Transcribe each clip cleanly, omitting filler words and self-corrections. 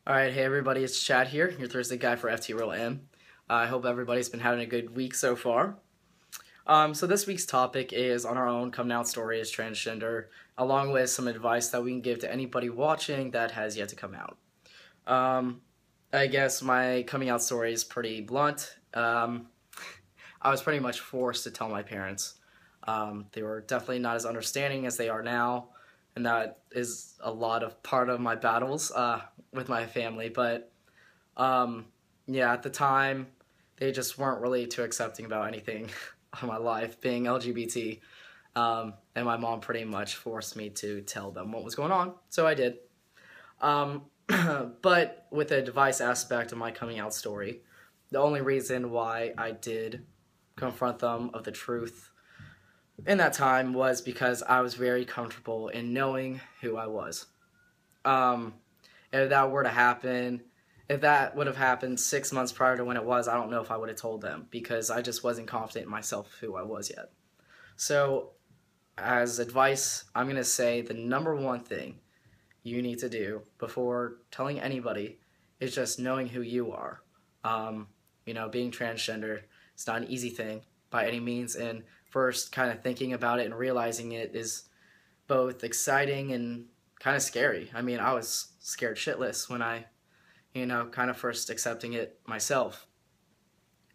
Alright, hey everybody, it's Chad here, your Thursday guy for FT Real M. I hope everybody's been having a good week so far. So this week's topic is on our own coming out story as transgender, along with some advice that we can give to anybody watching that has yet to come out. I guess my coming out story is pretty blunt. I was pretty much forced to tell my parents. They were definitely not as understanding as they are now, and that is a lot of part of my battles with my family. But yeah, at the time, they just weren't really too accepting about anything in my life, being LGBT. And my mom pretty much forced me to tell them what was going on, so I did. But with the advice aspect of my coming out story, the only reason why I did confront them of the truth in that time was because I was very comfortable in knowing who I was. If that were to happen, if that would have happened 6 months prior to when it was, I don't know if I would have told them, because I just wasn't confident in myself who I was yet. So, as advice, I'm going to say the number one thing you need to do before telling anybody is just knowing who you are. Being transgender, it's not an easy thing by any means, and first kind of thinking about it and realizing it is both exciting and kind of scary. I mean, I was scared shitless when I, kind of first accepting it myself.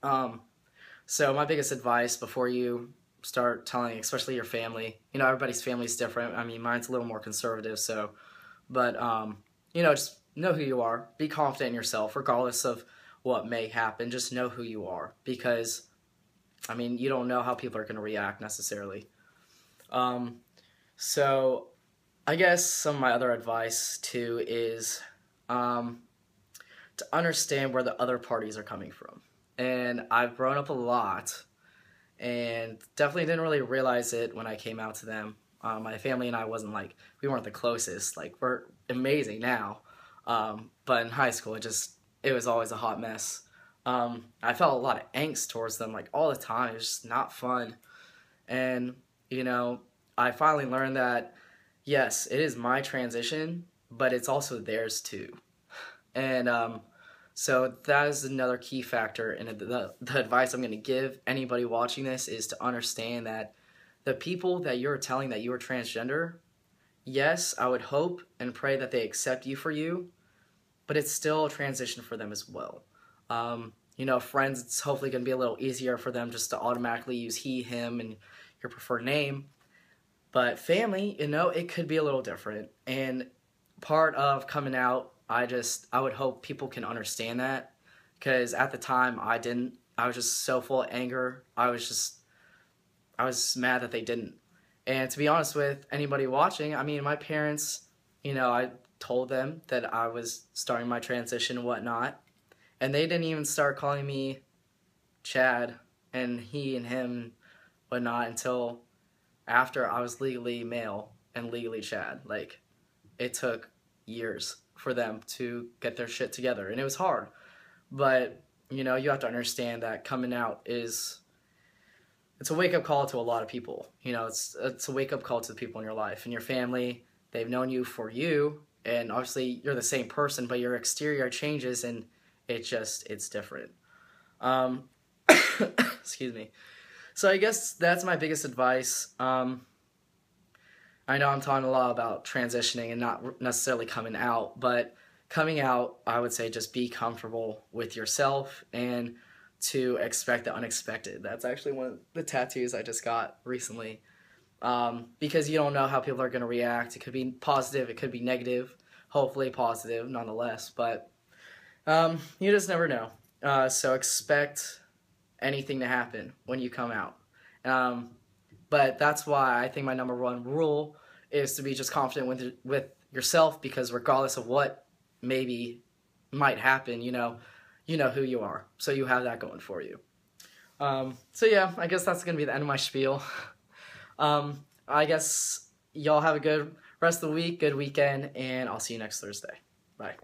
So my biggest advice before you start telling, especially your family, everybody's family is different. I mean, mine's a little more conservative, but just know who you are. Be confident in yourself, regardless of what may happen. Just know who you are, because, I mean, you don't know how people are going to react necessarily. So I guess some of my other advice, too, is to understand where the other parties are coming from. And I've grown up a lot, and definitely didn't really realize it when I came out to them. My family and I we weren't the closest. Like, we're amazing now. But in high school, it was always a hot mess. I felt a lot of angst towards them, all the time. It was just not fun. And, I finally learned that, yes, it is my transition, but it's also theirs too. And so that is another key factor, and the advice I'm going to give anybody watching this is to understand that the people that you're telling that you are transgender, yes, I would hope and pray that they accept you for you, but it's still a transition for them as well. Friends, it's hopefully going to be a little easier for them just to automatically use he, him, and your preferred name. But family, it could be a little different. And part of coming out, I would hope people can understand that, because at the time I didn't. I was just so full of anger. I was mad that they didn't. And to be honest with anybody watching, I mean, my parents, I told them that I was starting my transition and whatnot, and they didn't even start calling me Chad and he and him whatnot until after I was legally male and legally Chad. It took years for them to get their shit together, and it was hard. But, you have to understand that coming out it's a wake-up call to a lot of people. It's a wake-up call to the people in your life and your family. They've known you for you, and obviously you're the same person, but your exterior changes, and it's different. Excuse me. So I guess that's my biggest advice. I know I'm talking a lot about transitioning and not necessarily coming out, but coming out, I would say just be comfortable with yourself and to expect the unexpected. That's actually one of the tattoos I just got recently, because you don't know how people are going to react. It could be positive, it could be negative, hopefully positive nonetheless, but you just never know. So expect anything to happen when you come out. But that's why I think my number one rule is to be just confident with yourself, because regardless of what maybe might happen, you know who you are. So you have that going for you. So yeah, I guess that's going to be the end of my spiel. I guess y'all have a good rest of the week, good weekend, and I'll see you next Thursday. Bye.